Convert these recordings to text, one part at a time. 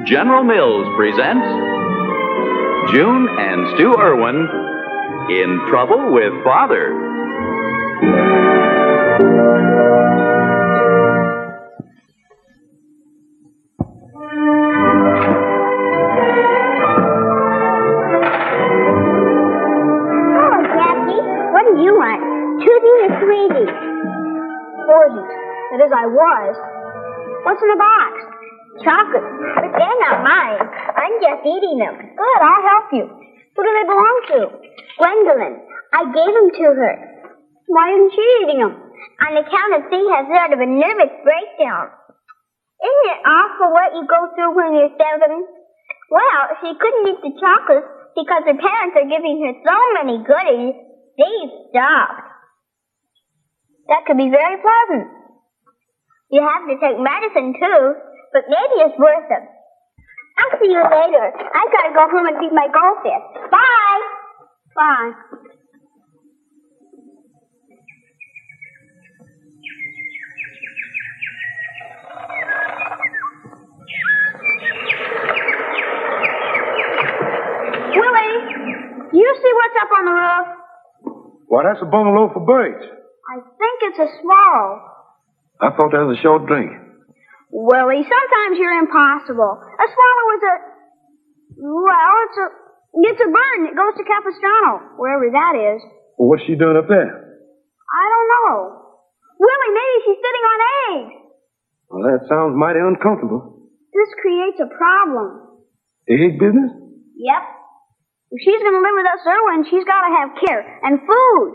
General Mills presents June and Stu Erwin in Trouble with Father. Hello, Jackie. What do you want? 2D or 3D? 4D. That is, I was. What's in the box? Chocolate. But they're not mine. I'm just eating them. Good, I'll help you. Who do they belong to? Gwendolyn, I gave them to her. Why isn't she eating them? On account of she has sort of a nervous breakdown. Isn't it awful what you go through when you're 7? Well, she couldn't eat the chocolates because her parents are giving her so many goodies. She stopped. That could be very pleasant. You have to take medicine, too, but maybe it's worth it. I'll see you later. I've got to go home and feed my goldfish. Bye! Bye. Willie, do you see what's up on the roof? Why, that's a bungalow for birds. I think it's a swallow. I thought that was a short drink. Willie, sometimes you're impossible. A swallow is it's a bird and it goes to Capistrano, wherever that is. Well, what's she doing up there? I don't know. Willie, maybe she's sitting on eggs. Well, that sounds mighty uncomfortable. This creates a problem. Egg business? Yep. If she's going to live with us, Erwin, she's got to have care and food.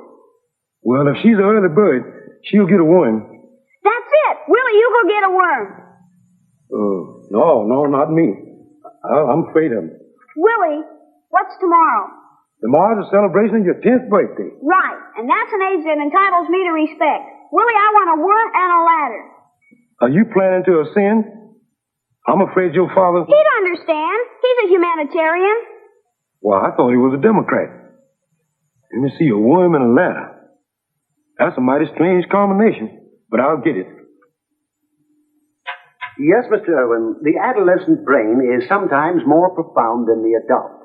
Well, if she's an early bird, she'll get a worm. That's it. Willie, you go get a worm. No, not me. I'm afraid of him. Willie, what's tomorrow? Tomorrow's a celebration of your 10th birthday. Right, and that's an age that entitles me to respect. Willie, I want a worm and a ladder. Are you planning to ascend? I'm afraid your father... He'd understand. He's a humanitarian. Well, I thought he was a Democrat. Let me see, a worm and a ladder. That's a mighty strange combination, but I'll get it. Yes, Mr. Erwin, the adolescent brain is sometimes more profound than the adult.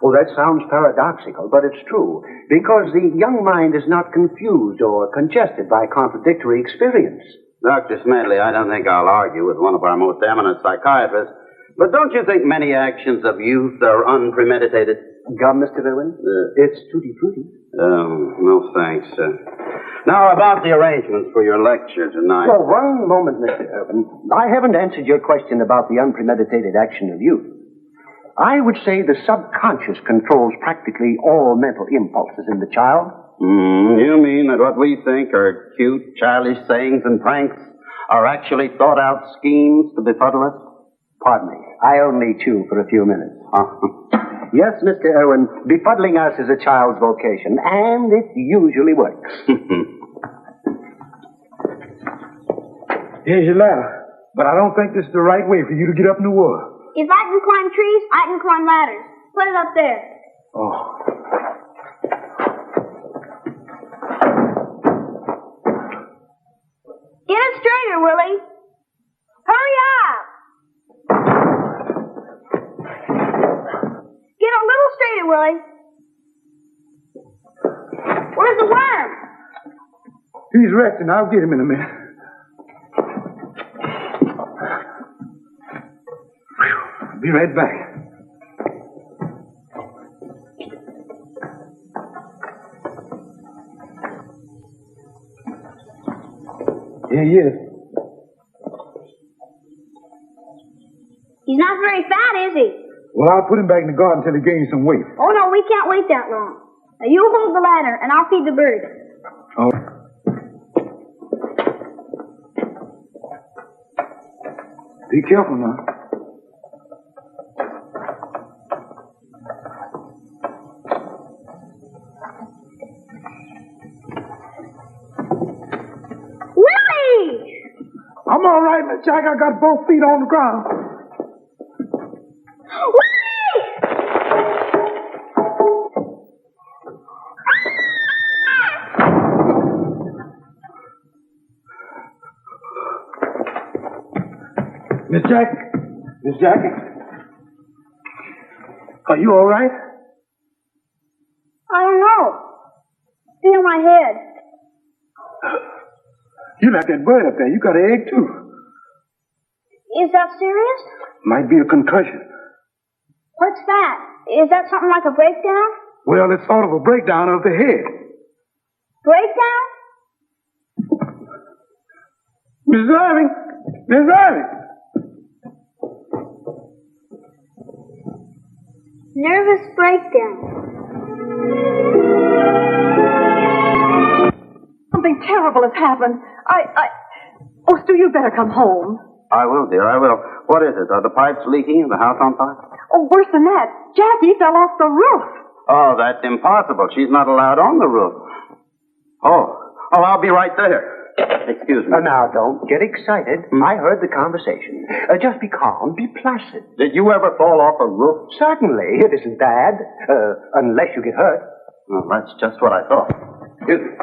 Oh, that sounds paradoxical, but it's true, because the young mind is not confused or congested by contradictory experience. Dr. Smedley, I don't think I'll argue with one of our most eminent psychiatrists, but don't you think many actions of youth are unpremeditated? Gum, Mr. Erwin? It's tutti frutti. Oh, no thanks. Now, about the arrangements for your lecture tonight. Oh, one moment, Mr. Erwin. I haven't answered your question about the unpremeditated action of youth. I would say the subconscious controls practically all mental impulses in the child. You mean that what we think are cute, childish sayings and pranks are actually thought-out schemes to befuddle us? Pardon me. I only chew for a few minutes. Yes, Mr. Erwin, befuddling us is a child's vocation, and it usually works. Here's your ladder, but I don't think this is the right way for you to get up in the world. If I can climb trees, I can climb ladders. Put it up there. Oh. Get it straighter, Willie. Hurry up. Get a little straighter, Willie. Where's the worm? He's resting. I'll get him in a minute. I'll be right back. Here he is. He's not very fat, is he? Well, I'll put him back in the garden until he gains some weight. Oh, no, we can't wait that long. Now, you hold the ladder, and I'll feed the bird. Oh. Be careful now. Willie! I'm all right, Miss Jack. I got both feet on the ground. Miss Jack, Are you all right? I don't know. Feel my head. You like that bird up there. You got an egg, too. Is that serious? Might be a concussion. What's that? Is that something like a breakdown? Well, it's sort of a breakdown of the head. Breakdown? Miss Irving! Miss Irving! Nervous breakdown. Something terrible has happened. Oh, Stu, you better come home. I will, dear, I will. What is it? Are the pipes leaking and the house on fire? Oh, worse than that. Jackie fell off the roof. Oh, that's impossible. She's not allowed on the roof. Oh, I'll be right there. Excuse me. Now, don't get excited. I heard the conversation. Just be calm, be placid. Did you ever fall off a roof? Certainly, it isn't bad, unless you get hurt. Well, that's just what I thought. Excuse me.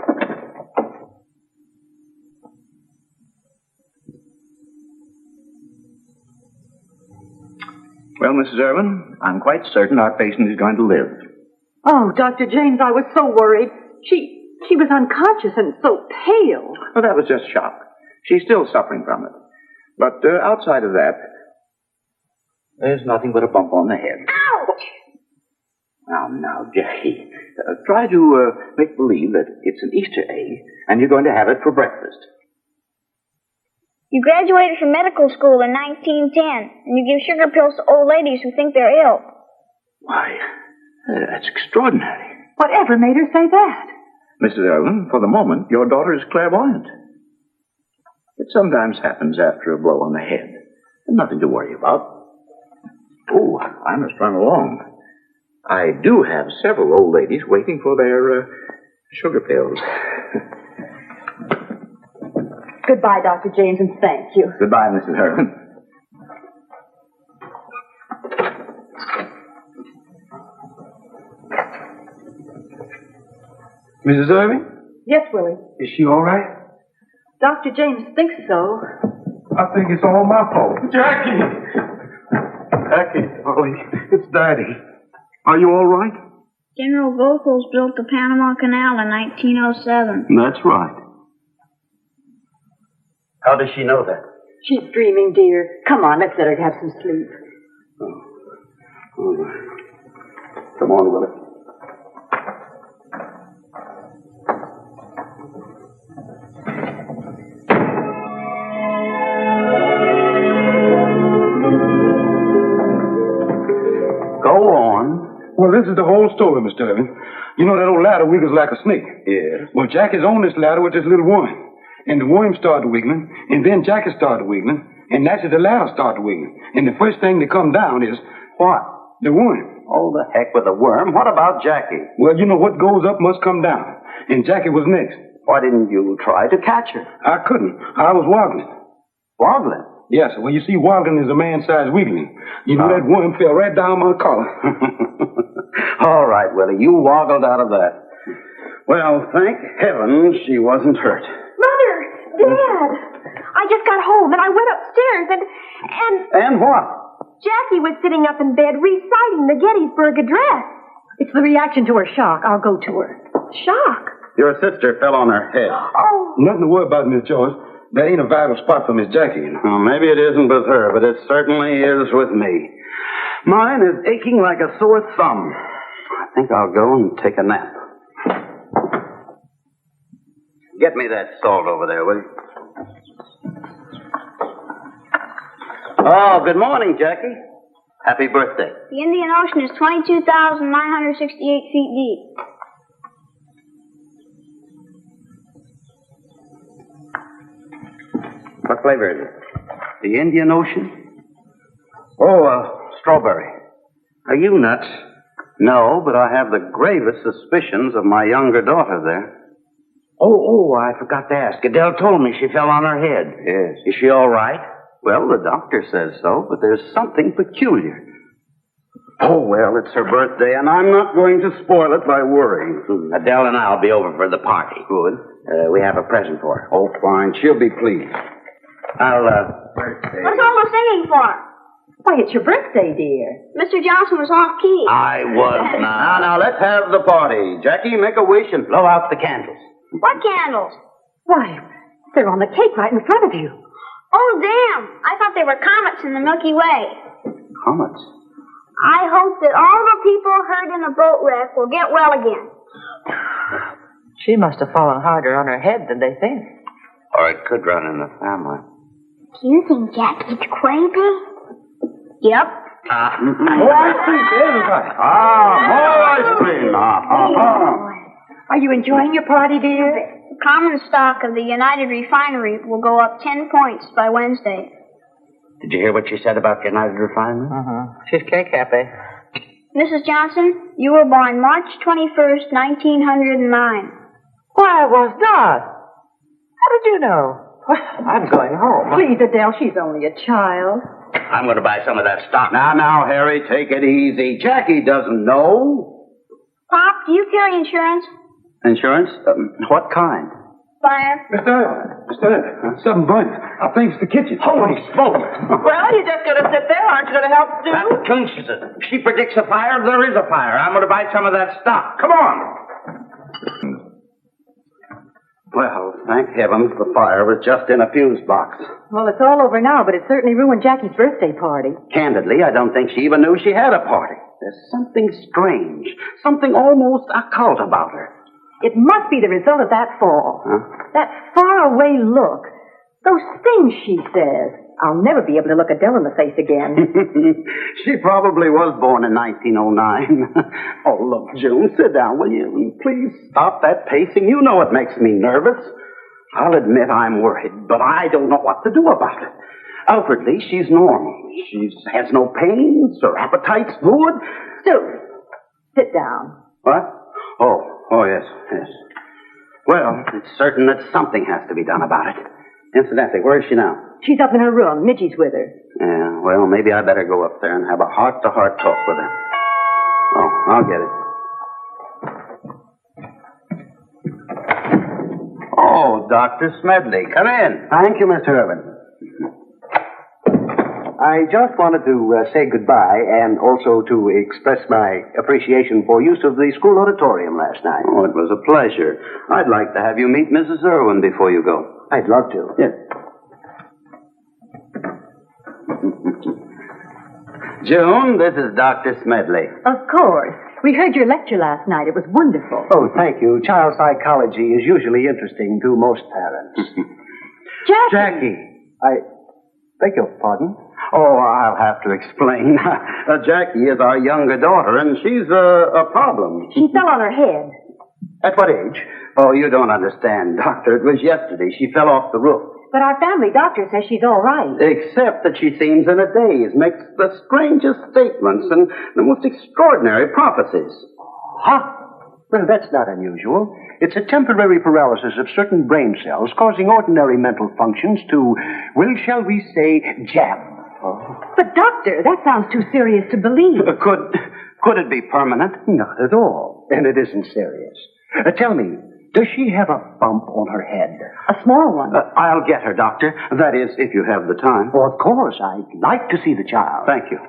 Well, Mrs. Erwin, I'm quite certain our patient is going to live. Oh, Dr. James, I was so worried. She was unconscious and so pale. Well, that was just shock. She's still suffering from it. But outside of that, there's nothing but a bump on the head. Ouch! Now, Jackie, try to make believe that it's an Easter egg and you're going to have it for breakfast. You graduated from medical school in 1910, and you give sugar pills to old ladies who think they're ill. Why, that's extraordinary. Whatever made her say that? Mrs. Erwin, for the moment, your daughter is clairvoyant. It sometimes happens after a blow on the head. Nothing to worry about. Oh, I must run along. I do have several old ladies waiting for their sugar pills. Goodbye, Dr. James, and thank you. Goodbye, Mrs. Erwin. Mrs. Irving? Yes, Willie. Is she all right? Dr. James thinks so. I think it's all my fault. Jackie! Jackie, darling, it's Daddy. Are you all right? General Goethals built the Panama Canal in 1907. That's right. How does she know that? She's dreaming, dear. Come on, let's let her have some sleep. Oh. Come on, Willie. Go on. Well, this is the whole story, Mr. Irving. You know that old ladder wiggles like a snake. Yes. Well, Jackie's on this ladder with this little woman. And the worm started wiggling, and then Jackie started wiggling, and naturally the ladder started wiggling. And the first thing to come down is... What? The worm. Oh, the heck with the worm. What about Jackie? Well, you know what goes up must come down. And Jackie was next. Why didn't you try to catch her? I couldn't. I was wobbling. Wobbling? Yes, well, you see, wobbling is a man-sized wiggling. You know, that worm fell right down my collar. All right, Willie, you woggled out of that. Well, thank heaven she wasn't hurt. Mother! Dad! I just got home and I went upstairs and... And what? Jackie was sitting up in bed reciting the Gettysburg Address. It's the reaction to her shock. I'll go to her. Shock? Your sister fell on her head. Oh. Nothing to worry about, Miss Joyce. That ain't a vital spot for Miss Jackie, you know. Well, maybe it isn't with her, but it certainly is with me. Mine is aching like a sore thumb. I think I'll go and take a nap. Get me that salt over there, will you? Oh, good morning, Jackie. Happy birthday. The Indian Ocean is 22,968 feet deep. What flavor is it? The Indian Ocean? Oh, strawberry. Are you nuts? No, but I have the gravest suspicions of my younger daughter there. Oh, I forgot to ask. Adele told me she fell on her head. Yes. Is she all right? Well, the doctor says so, but there's something peculiar. Oh, well, it's her birthday, and I'm not going to spoil it by worrying. Adele and I'll be over for the party. Good. We have a present for her. Oh, fine. She'll be pleased. I'll, What's all the singing for? Why, it's your birthday, dear. Mr. Johnson was off key. I was not. Now, let's have the party. Jackie, make a wish and blow out the candles. What candles? Why, they're on the cake right in front of you. Oh, damn. I thought they were comets in the Milky Way. Comets? I hope that all the people hurt in the boat wreck will get well again. She must have fallen harder on her head than they think. Or it could run in the family. Do you think Jackie's crazy? Yep. More ice cream for everybody. More ice cream. Are you enjoying your party, dear? The common stock of the United Refinery will go up 10 points by Wednesday. Did you hear what she said about United Refinery? She's cake happy. Mrs. Johnson, you were born March 21st, 1909. Why, I was not. How did you know? I'm going home. Please, Adele, she's only a child. I'm going to buy some of that stock. Now, Harry, take it easy. Jackie doesn't know. Pop, do you carry insurance? Insurance? What kind? Fire. Mr. Erwin, something burning. I think it's the kitchen. Holy smoke! Well, you're just going to sit there. Aren't you going to help Stu? That clinches it. She predicts a fire. There is a fire. I'm going to buy some of that stock. Come on. Well, thank heavens the fire was just in a fuse box. Well, it's all over now, but it certainly ruined Jackie's birthday party. Candidly, I don't think she even knew she had a party. There's something strange, something almost occult about her. It must be the result of that fall. Huh? That faraway look. Those things she says. I'll never be able to look Adele in the face again. She probably was born in 1909. Oh, look, June, sit down, will you? And please stop that pacing. You know it makes me nervous. I'll admit I'm worried, but I don't know what to do about it. Outwardly, she's normal. She has no pains. Her appetite's good. Stu, sit down. What? Oh, yes. Well, it's certain that something has to be done about it. Incidentally, where is she now? She's up in her room. Midgie's with her. Yeah, well, maybe I better go up there and have a heart-to-heart talk with her. Oh, I'll get it. Oh, Dr. Smedley, come in. Thank you, Mr. Erwin. I just wanted to say goodbye and also to express my appreciation for use of the school auditorium last night. Oh, it was a pleasure. I'd like to have you meet Mrs. Erwin before you go. I'd love to. Yes. June, this is Dr. Smedley. Of course. We heard your lecture last night. It was wonderful. Oh, thank you. Child psychology is usually interesting to most parents. Jackie! I beg your pardon? Oh, I'll have to explain. Jackie is our younger daughter, and she's a problem. She fell on her head. At what age? Oh, you don't understand, Doctor. It was yesterday. She fell off the roof. But our family doctor says she's all right. Except that she seems in a daze, makes the strangest statements and the most extraordinary prophecies. Huh? Well, that's not unusual. It's a temporary paralysis of certain brain cells causing ordinary mental functions to, well, shall we say, jam. Oh. But, doctor, that sounds too serious to believe. Could it be permanent? Not at all. And it isn't serious. Tell me, does she have a bump on her head? A small one. I'll get her, Doctor. That is, if you have the time. Oh, of course. I'd like to see the child. Thank you.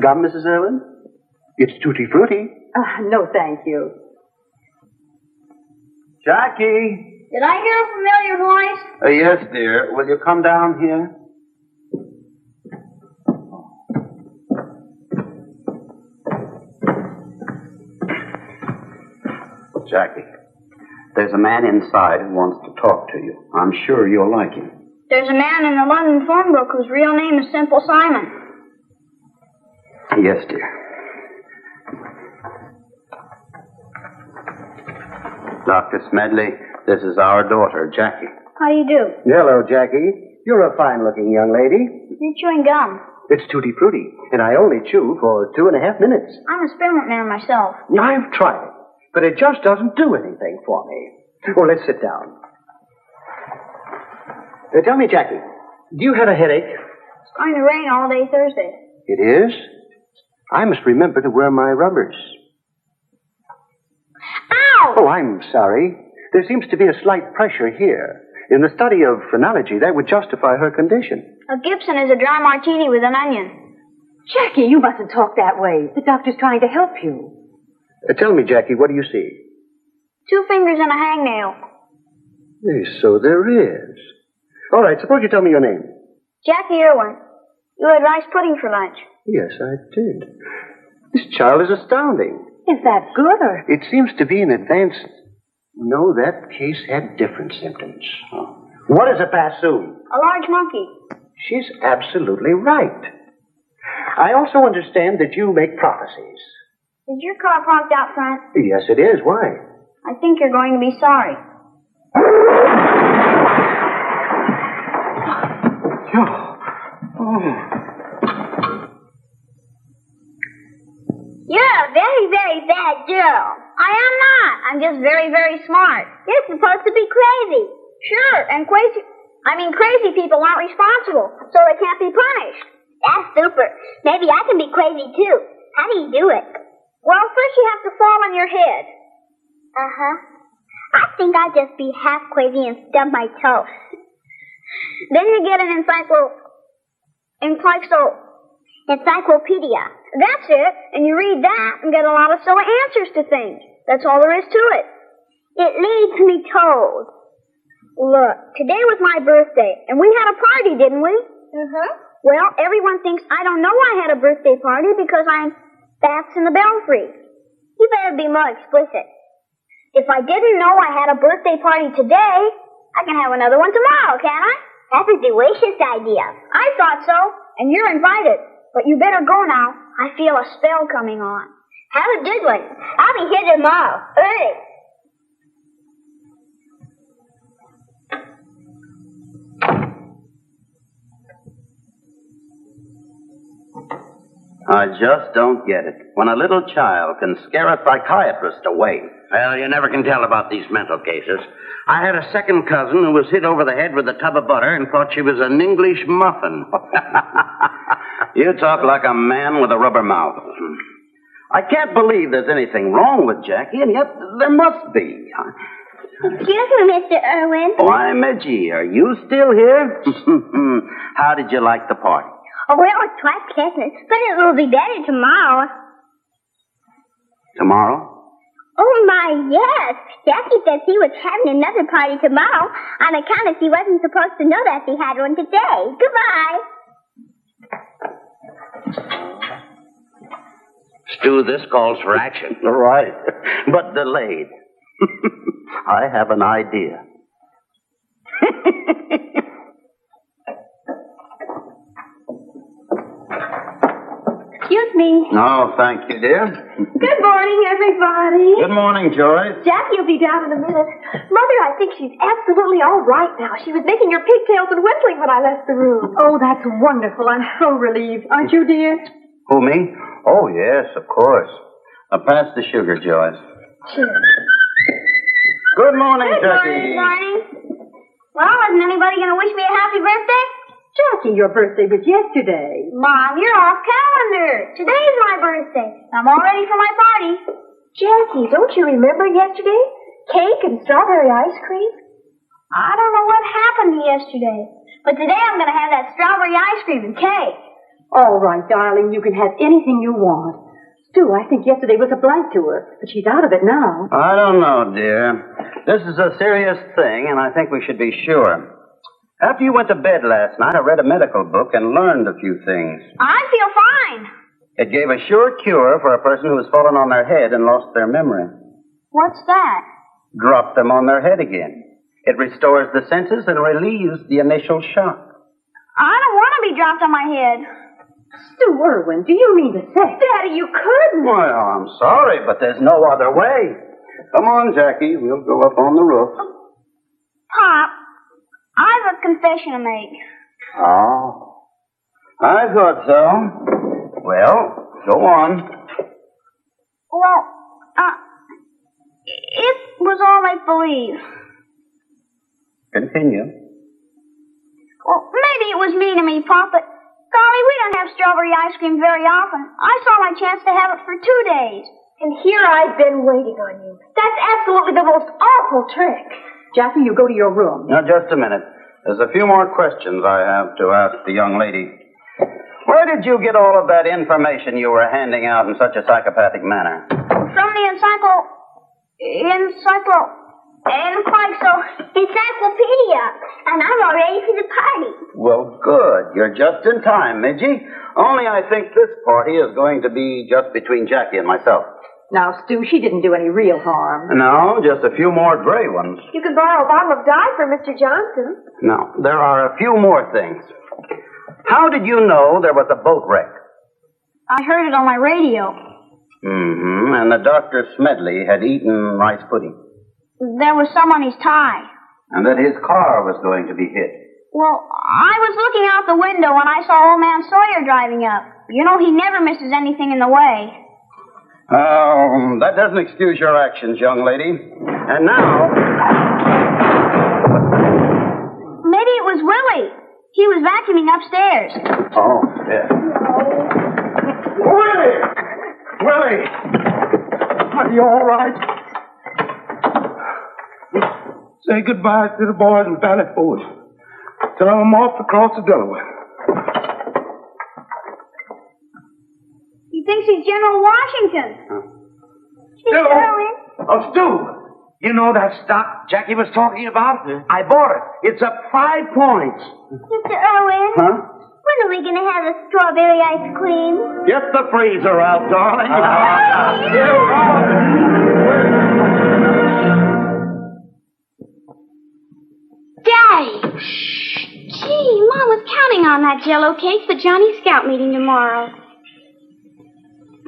Gum, Mrs. Erwin? It's tutti frutti. No, thank you. Jackie! Did I hear a familiar voice? Yes, dear. Will you come down here? Jackie, there's a man inside who wants to talk to you. I'm sure you'll like him. There's a man in the London phone book whose real name is Simple Simon. Yes, dear. Dr. Smedley, this is our daughter, Jackie. How do you do? Hello, Jackie. You're a fine-looking young lady. You're chewing gum. It's tutti frutti, and I only chew for 2.5 minutes. I'm a spearmint man myself. I've tried it, but it just doesn't do anything for me. Well, let's sit down. Tell me, Jackie, do you have a headache? It's going to rain all day Thursday. It is? I must remember to wear my rubbers. Ow! Oh, I'm sorry. There seems to be a slight pressure here. In the study of phrenology, that would justify her condition. A Gibson is a dry martini with an onion. Jackie, you mustn't talk that way. The doctor's trying to help you. Tell me, Jackie, what do you see? 2 fingers and a hangnail. Yes, so there is. All right, suppose you tell me your name. Jackie Erwin. You had rice pudding for lunch. Yes, I did. This child is astounding. Is that good or... It seems to be an advance. No, that case had different symptoms. Oh. What is a bassoon? A large monkey. She's absolutely right. I also understand that you make prophecies. Is your car parked out front? Yes, it is. Why? I think you're going to be sorry. You're a very, very bad girl. I am not. I'm just very, very smart. You're supposed to be crazy. Sure, and crazy people aren't responsible, so they can't be punished. That's super. Maybe I can be crazy too. How do you do it? Well, first you have to fall on your head. Uh-huh. I think I'd just be half crazy and stub my toe. Then you get an encyclopedia. That's it, and you read that and get a lot of silly answers to things. That's all there is to it. It leads me told. Look, today was my birthday, and we had a party, didn't we? Uh-huh. Well, everyone thinks I don't know I had a birthday party because I'm bats in the belfry. You better be more explicit. If I didn't know I had a birthday party today, I can have another one tomorrow, can't I? That's a delicious idea. I thought so, and you're invited. But you better go now. I feel a spell coming on. Have a good one. I'll be here tomorrow, early. I just don't get it. When a little child can scare a psychiatrist away. Well, you never can tell about these mental cases. I had a second cousin who was hit over the head with a tub of butter and thought she was an English muffin. You talk like a man with a rubber mouth. I can't believe there's anything wrong with Jackie, and yet there must be. Excuse me, Mr. Erwin. Why, Midgie, are you still here? How did you like the party? Oh, well, it's quite pleasant, but it will be better tomorrow. Tomorrow? Oh, my, yes. Jackie says he was having another party tomorrow on account of he wasn't supposed to know that he had one today. Goodbye. Stu, this calls for action. Right. But delayed. I have an idea. Excuse me. No, thank you, dear. Good morning, everybody. Good morning, Joyce. Jackie will be down in a minute. Mother, I think she's absolutely all right now. She was making her pigtails and whistling when I left the room. Oh, that's wonderful. I'm so relieved. Aren't you, dear? Who, me? Oh, yes, of course. Pass the sugar, Joyce. Sure. Good morning, Good Jackie. morning. Well, isn't anybody going to wish me a happy birthday? Jackie, your birthday was yesterday. Mom, you're off calendar. Today's my birthday. I'm all ready for my party. Jackie, don't you remember yesterday? Cake and strawberry ice cream? I don't know what happened yesterday, but today I'm going to have that strawberry ice cream and cake. All right, darling, you can have anything you want. Stu, I think yesterday was a blank to her, but she's out of it now. I don't know, dear. This is a serious thing, and I think we should be sure. After you went to bed last night, I read a medical book and learned a few things. I feel fine. It gave a sure cure for a person who has fallen on their head and lost their memory. What's that? Drop them on their head again. It restores the senses and relieves the initial shock. I don't want to be dropped on my head. Stu Erwin, do you mean to say? Daddy, you couldn't. Well, I'm sorry, but there's no other way. Come on, Jackie. We'll go up on the roof. Pop, I have a confession to make. Oh, I thought so. Well, go on. Well, it was all make-believe. Continue. Well, maybe it was mean of me, Pop, but golly, we don't have strawberry ice cream very often. I saw my chance to have it for 2 days. And here I've been waiting on you. That's absolutely the most awful trick. Jackie, you go to your room. Now, just a minute. There's a few more questions I have to ask the young lady. Where did you get all of that information you were handing out in such a psychopathic manner? From the encyclopedia. And I'm all ready for the party. Well, good. You're just in time, Midgie. Only I think this party is going to be just between Jackie and myself. Now, Stu, she didn't do any real harm. No, just a few more gray ones. You can borrow a bottle of dye from Mr. Johnson. No, there are a few more things. How did you know there was a boat wreck? I heard it on my radio. Mm-hmm. And that Dr. Smedley had eaten rice pudding. There was some on his tie. And that his car was going to be hit. Well, I was looking out the window when I saw old man Sawyer driving up. You know, he never misses anything in the way. That doesn't excuse your actions, young lady. And now... Maybe it was Willie. He was vacuuming upstairs. Oh, yeah. Willie! Are you all right? Say goodbye to the boys in Valley Forge. Tell them I'm off across the Delaware. He thinks he's General Washington. Stu! Oh, Stu! You know that stock Jackie was talking about? I bought it. It's up 5 points. Mr. Erwin? Huh? When are we going to have the strawberry ice cream? Get the freezer out, darling. Daddy! Shh! Gee, Mom was counting on that Jell-O cake for Johnny's Scout meeting tomorrow.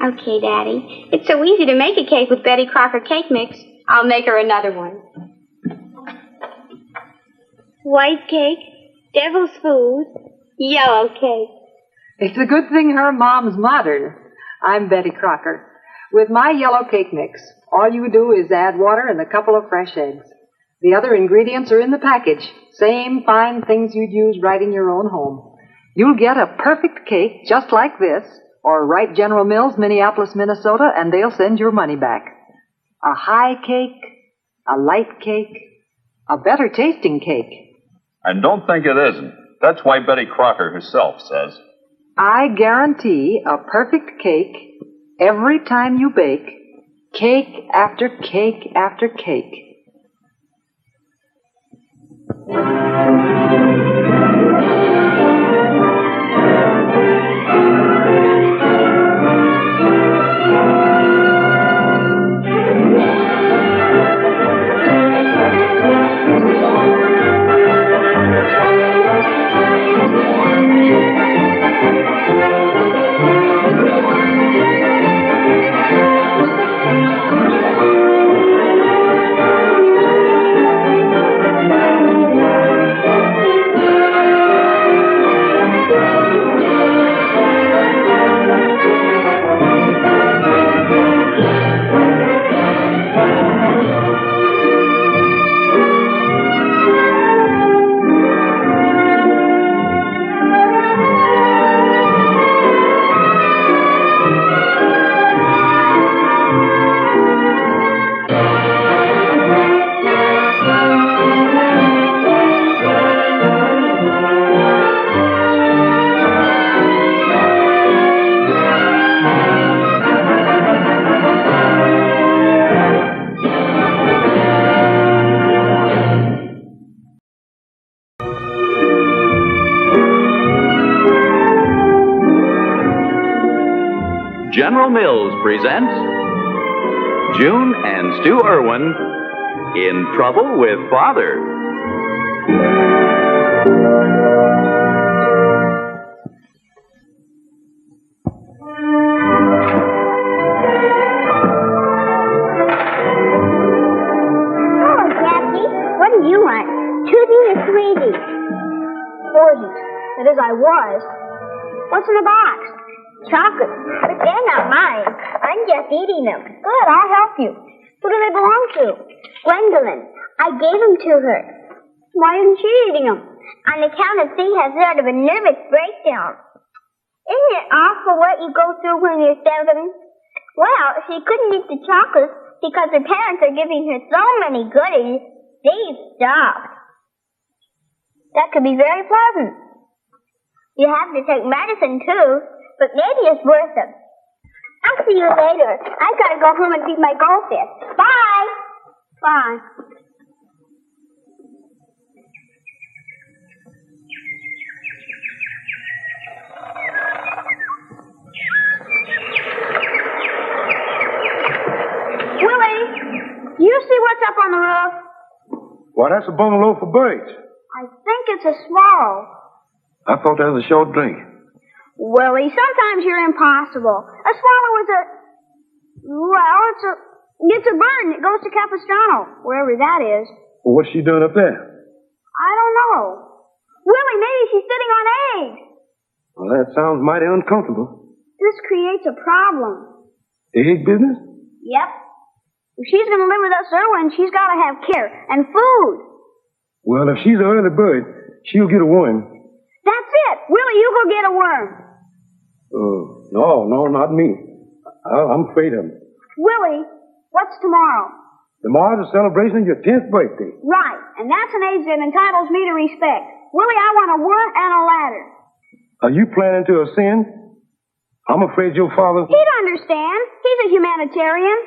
Okay, Daddy. It's so easy to make a cake with Betty Crocker cake mix. I'll make her another one. White cake, devil's food, yellow cake. It's a good thing her mom's modern. I'm Betty Crocker. With my yellow cake mix, all you do is add water and a couple of fresh eggs. The other ingredients are in the package. Same fine things you'd use right in your own home. You'll get a perfect cake just like this, or write General Mills, Minneapolis, Minnesota, and they'll send your money back. A high cake, a light cake, a better tasting cake. And don't think it isn't. That's why Betty Crocker herself says, I guarantee a perfect cake every time you bake, cake after cake after cake. General Mills presents June and Stu Erwin in Trouble with Father. Oh, Jackie, what do you want? 2D or 3D? 40. That is, I was. What's in the box? Chocolate. But they're not mine. I'm just eating them. Good, I'll help you. Who do they belong to? Gwendolyn, I gave them to her. Why isn't she eating them? On account of she has sort of a nervous breakdown. Isn't it awful what you go through when you're 7? Well, she couldn't eat the chocolates because her parents are giving her so many goodies. Steve, stop. That could be very pleasant. You have to take medicine, too, but maybe it's worth it. I'll see you later. I've got to go home and feed my goldfish. Bye. Bye. Willie, do you see what's up on the roof? Why, that's a bungalow for birds. I think it's a swallow. I thought that was a short drink. Willie, sometimes you're impossible. A swallow is it's a bird and it goes to Capistrano, wherever that is. Well, what's she doing up there? I don't know. Willie, maybe she's sitting on eggs. Well, that sounds mighty uncomfortable. This creates a problem. Egg business? Yep. If she's going to live with us Erwin, she's got to have care and food. Well, if she's an early bird, she'll get a worm. That's it. Willie, you go get a worm. No, not me. I'm afraid of him. Willie, what's tomorrow? Tomorrow's a celebration of your 10th birthday. Right, and that's an age that entitles me to respect. Willie, I want a worm and a ladder. Are you planning to ascend? I'm afraid your father... He'd understand. He's a humanitarian.